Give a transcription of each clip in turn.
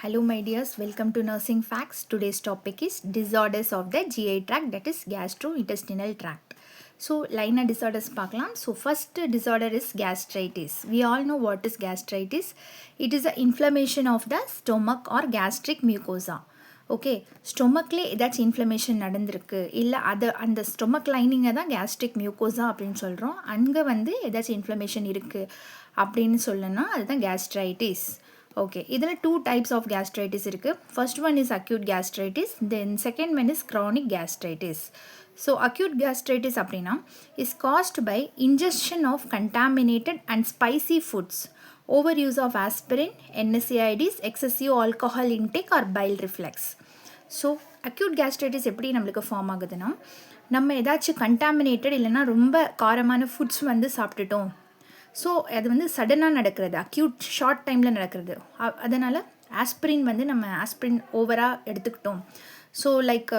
Hello my dears, welcome to Nursing Facts. Today's topic is disorders of the GI tract, that is gastrointestinal tract. So line of disorders பார்க்கலாம். So first disorder is gastritis. We all know what is gastritis. It is an inflammation of the stomach or gastric mucosa. Okay ஸ்டொமக்லே ஏதாச்சும் inflammation நடந்திருக்கு இல்லை அந்த stomach லைனிங்கை தான் gastric mucosa அப்படின்னு சொல்கிறோம். அங்கே ஏதாச்சும் இன்ஃப்ளமேஷன் இருக்குது அப்படின்னு சொல்லணும்னா அதுதான் கேஸ்ட்ரைட்டிஸ். ஓகே, இதில் 2 types of gastritis இருக்குது. First one is acute gastritis, then second one is chronic gastritis. So acute gastritis அப்படின்னா is caused by ingestion of contaminated and spicy foods, overuse of aspirin, NSAIDs, excessive alcohol intake or bile reflux. So acute gastritis எப்படி நம்மளுக்கு form ஆகுதுன்னா, நம்ம ஏதாச்சும் contaminated இல்லைன்னா ரொம்ப காரமான foods சாப்பிட்டுட்டோம். So அது சடனாக நடக்கிறது, அக்யூட் ஷார்ட் டைமில் நடக்கிறது. அதனால் ஆஸ்பிரின் நம்ம ஆஸ்பிரின் ஓவராக எடுத்துக்கிட்டோம். ஸோ லைக்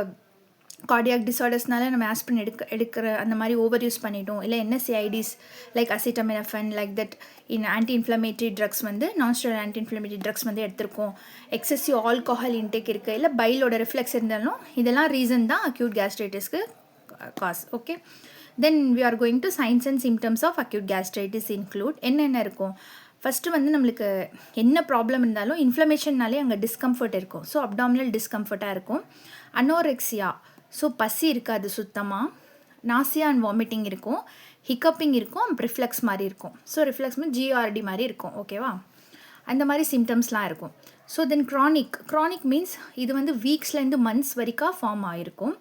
கார்டியாக் டிசார்டர்ஸ்னால நம்ம ஆஸ்பிரின் எடுக்கிற அந்த மாதிரி ஓவர் யூஸ் பண்ணிட்டோம். இல்லை NSAIDs like acetaminophen like that anti inflammatory drugs non steroid anti inflammatory drugs எடுத்திருக்கோம். எக்ஸசிவ் ஆல்கஹால் இன்டேக் இருக்குது, இல்லை பைலோட ரிஃப்ளெக்ஸ் இருந்தாலும் இதெல்லாம் ரீசன் தான் அக்யூட் கேஸ்ட்ரைட்டிஸ்க்கு cause. Okay, then we are going to signs and symptoms of acute gastritis include. என்னென்ன இருக்கும்? ஃபஸ்ட்டு நம்மளுக்கு என்ன ப்ராப்ளம் இருந்தாலும் இன்ஃப்ளமேஷன்னாலே அங்கே டிஸ்கம்ஃபர்ட் இருக்கும். ஸோ அப்டாமினல் டிஸ்கம்ஃபர்ட்டாக இருக்கும். அனோரெக்சியா, ஸோ பசி இருக்காது சுத்தமாக. நாசியா அண்ட் வாமிட்டிங் இருக்கும். ஹிக்கப்பிங் இருக்கும். ரிஃப்ளெக்ஸ் மாதிரி இருக்கும். ஸோ ரிஃப்ளெக்ஸ் GRD மாதிரி இருக்கும். ஓகேவா, அந்த மாதிரி சிம்டம்ஸ்லாம் இருக்கும். ஸோ தென் க்ரானிக் மீன்ஸ் இது வீக்ஸ்லேருந்து மந்த்ஸ் வரைக்கும் ஃபார்ம் ஆகிருக்கும்.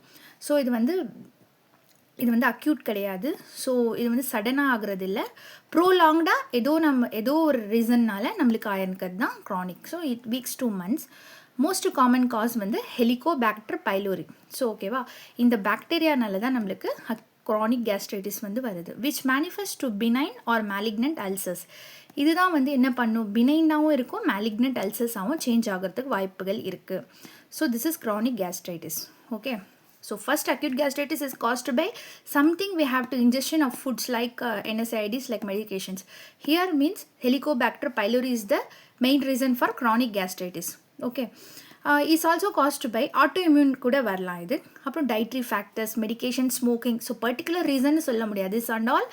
ஸோ இது அக்யூட் கிடையாது. ஸோ இது சடனாக ஆகிறது இல்லை, ப்ரோலாங்டாக ஏதோ ஒரு ரீசன்னால் நம்மளுக்கு ஆயிருக்கிறது தான் chronic. So it weeks 2 months. Most common cause Helicobacter pylori. So ஓகேவா, இந்த பாக்டீரியானால தான் நம்மளுக்கு க்ரானிக் கேஸ்ட்ரைட்டிஸ் வருது. Which manifest to benign or malignant ulcers. இதுதான் என்ன பண்ணும், பினைனாகவும் இருக்கும், மேலிக்னன்ட் அல்சர்ஸாகவும் சேஞ்ச் ஆகிறதுக்கு வாய்ப்புகள் இருக்குது. So this is chronic gastritis. Okay, so first acute gastritis is caused by something we have to ingestion of foods like NSAIDs like medications. Here means Helicobacter pylori is the main reason for chronic gastritis. Okay, is also caused by autoimmune கூட வரலாம் இது. அப்புறம் dietary factors, medication, smoking. So particular reason சொல்ல முடியாது. This and all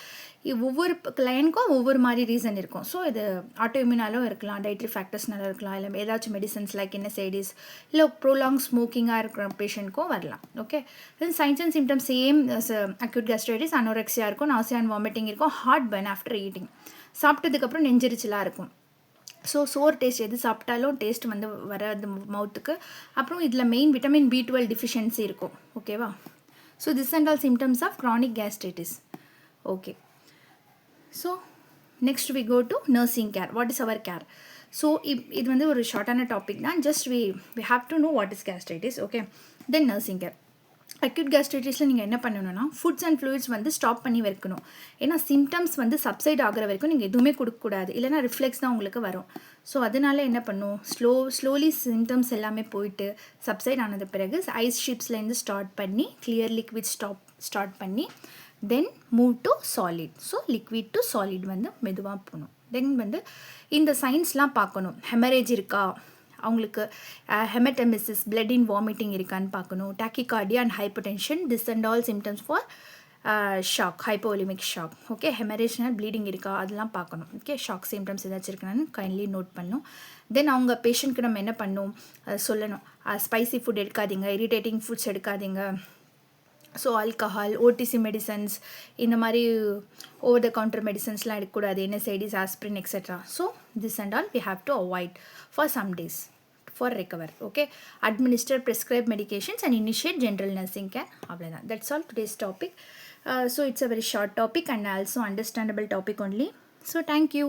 ஒவ்வொரு கிளையனுக்கும் ஒவ்வொரு மாதிரி reason இருக்கும். ஸோ இது ஆட்டோஇம்யூனாலும் இருக்கலாம், டைட்ரி ஃபேக்டர்ஸ்னால இருக்கலாம், இல்லை ஏதாச்சும் மெடிசன்ஸ் லைக் NSAIDs, இல்லை ப்ரோலாங் ஸ்மோக்கிங்காக இருக்கிற பேஷண்ட்க்கும் வரலாம். Okay, then science and symptoms same acute gastritis. Anorexia இருக்கும், நாசியா அண்ட் வாமிட்டிங் இருக்கும், ஹார்ட் பர்ன் ஆஃப்டர் ஈட்டிங், சாப்பிட்டதுக்கப்புறம் நெஞ்செரிச்சலாக இருக்கும். ஸோ சோர் டேஸ்ட், எது சாப்பிட்டாலும் டேஸ்ட் வராது மவுத்துக்கு. அப்புறம் இதில் மெயின் விட்டமின் B12 டிஃபிஷியன்சி இருக்கும். ஓகேவா, so this and all symptoms of chronic gastritis. Okay, so next we go to nursing care. What is our care? So இது ஒரு ஷார்ட்டான டாபிக் தான். Just we have to know what is gastritis. Okay, then nursing care. Acute கேஸ்ட்ரைட்டிஸில் நீங்கள் என்ன பண்ணணும்னா, foods and fluids stop பண்ணி வைக்கணும். ஏன்னா சிம்டம்ஸ் சப்சைட் ஆகிற வரைக்கும் நீங்கள் எதுவுமே கொடுக்கக்கூடாது, இல்லைனா ரிஃப்ளெக்ஸ் தான் உங்களுக்கு வரும். ஸோ அதனால என்ன பண்ணும், ஸ்லோலி சிம்டம்ஸ் எல்லாமே போயிட்டு சப்சைட் ஆனது பிறகு ஐஸ் ஷிப்ஸ்லேருந்து ஸ்டார்ட் பண்ணி கிளியர் லிக்விட் ஸ்டார்ட் பண்ணி then move to solid. So liquid to solid மெதுவாக போகணும். தென் இந்த சைன்ஸ்லாம் பார்க்கணும். ஹெமரேஜ் இருக்கா, அவங்களுக்கு ஹெமட்டமிசிஸ், பிளட் இன் வாமிட்டிங் இருக்கான்னு பார்க்கணும். Tachycardia and hypertension, this and all symptoms for shock, hypovolemic shock. Okay, ஹெமரேஜ்னால் ப்ளீடிங் இருக்கா அதெல்லாம் பார்க்கணும். ஓகே, ஷாக் சிம்டம்ஸ் ஏதாச்சும் இருக்குன்னு கைண்ட்லி நோட் பண்ணணும். தென் அவங்க பேஷண்ட்க்கு நம்ம என்ன பண்ணணும் சொல்லணும். ஸ்பைசி ஃபுட் எடுக்காதீங்க, இரிட்டேட்டிங் ஃபுட்ஸ் எடுக்காதீங்க. ஸோ ஆல்கஹால், OTC மெடிசன்ஸ், இந்த மாதிரி ஓவர் த கவுண்டர் மெடிசன்ஸ்லாம் எடுக்கக்கூடாது, NSAIDs, aspirin etcetera. So this and all we have to avoid for some days for recover. Okay, administer prescribed medications and initiate general nursing care. Avladhan, that's all today's topic. So it's a very short topic and also understandable topic only. So thank you.